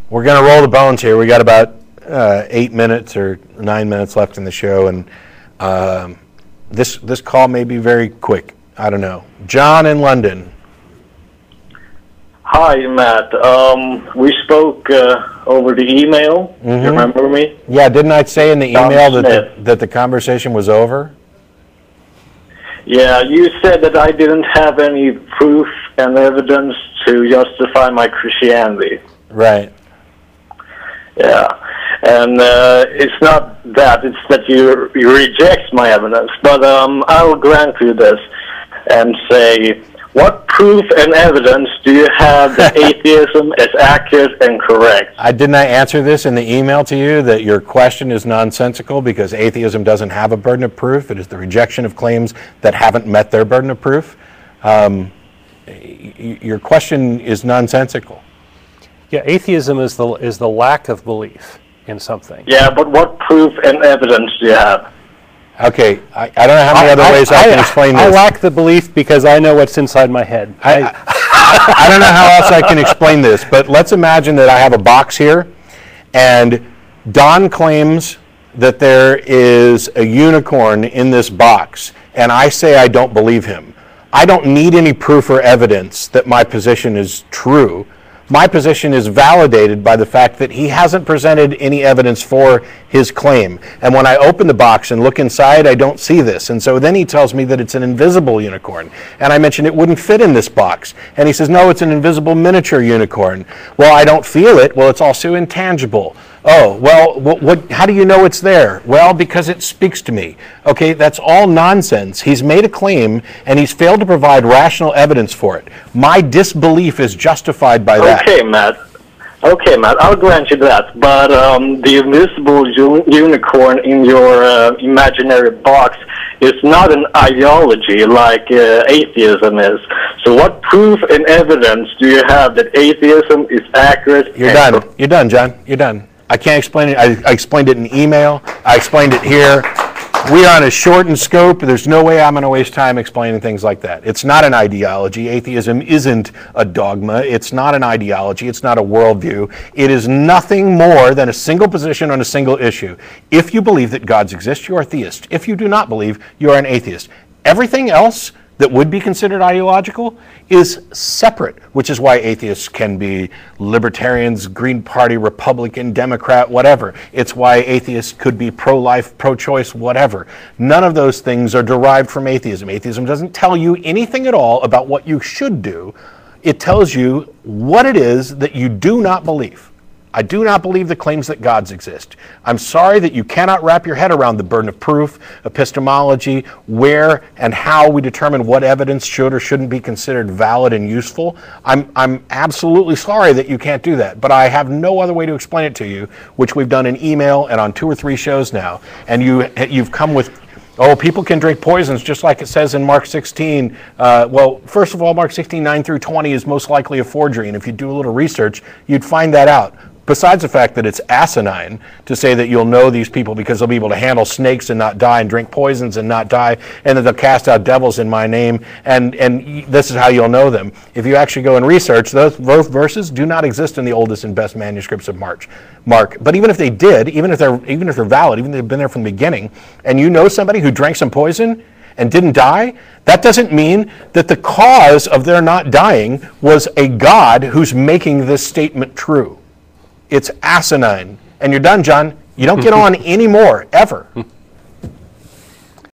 We're going to roll the bones here. We got about 8 minutes or 9 minutes left in the show, and this call may be very quick. I don't know. John in London. Hi, Matt. We spoke over the email. Do you remember me? Yeah, didn't I say in the email that the conversation was over? Yeah, you said that I didn't have any proof and evidence to justify my Christianity. Right. Yeah, and it's not that, it's that you reject my evidence. But I will grant you this and say, what proof and evidence do you have that atheism is accurate and correct? Didn't I answer this in the email to you, that your question is nonsensical because atheism doesn't have a burden of proof? It is the rejection of claims that haven't met their burden of proof. Your question is nonsensical. Yeah, atheism is the lack of belief in something. Yeah, but what proof and evidence do you have? Okay, I don't know how many other ways I can explain this. I lack the belief because I know what's inside my head. I don't know how else I can explain this, but let's imagine that I have a box here, and Don claims that there is a unicorn in this box, and I say I don't believe him. I don't need any proof or evidence that my position is true. My position is validated by the fact that he hasn't presented any evidence for his claim. And when I open the box and look inside, I don't see this. And so then he tells me that it's an invisible unicorn. And I mentioned it wouldn't fit in this box. And he says, no, it's an invisible miniature unicorn. Well, I don't feel it. Well, it's also intangible. Oh, well, how do you know it's there? Well, because it speaks to me. Okay, that's all nonsense. He's made a claim, and he's failed to provide rational evidence for it. My disbelief is justified by that. Okay, Matt. I'll grant you that. But the invisible unicorn in your imaginary box is not an ideology like atheism is. So what proof and evidence do you have that atheism is accurate? You're done. You're done, John. You're done. I can't explain it. I explained it in email. I explained it here. We are on a shortened scope. There's no way I'm going to waste time explaining things like that. It's not an ideology. Atheism isn't a dogma. It's not an ideology. It's not a worldview. It is nothing more than a single position on a single issue. If you believe that gods exist, you are a theist. If you do not believe, you are an atheist. Everything else that would be considered ideological is separate, which is why atheists can be libertarians, Green Party, Republican, Democrat, whatever. It's why atheists could be pro-life, pro-choice, whatever. None of those things are derived from atheism. Atheism doesn't tell you anything at all about what you should do. It tells you what it is that you do not believe. I do not believe the claims that gods exist. I'm sorry that you cannot wrap your head around the burden of proof, epistemology, where and how we determine what evidence should or shouldn't be considered valid and useful. I'm absolutely sorry that you can't do that, but I have no other way to explain it to you, which we've done in email and on 2 or 3 shows now. And you've come with, oh, people can drink poisons just like it says in Mark 16. Well, first of all, Mark 16, 9 through 20 is most likely a forgery. And if you do a little research, you'd find that out. Besides the fact that it's asinine to say that you'll know these people because they'll be able to handle snakes and not die and drink poisons and not die, and that they'll cast out devils in my name, and this is how you'll know them. If you actually go and research, those verses do not exist in the oldest and best manuscripts of Mark. But even if they did, even if they're valid, even if they've been there from the beginning, and you know somebody who drank some poison and didn't die, that doesn't mean that the cause of their not dying was a God who's making this statement true. It's asinine. And you're done, John. You don't get on anymore, ever.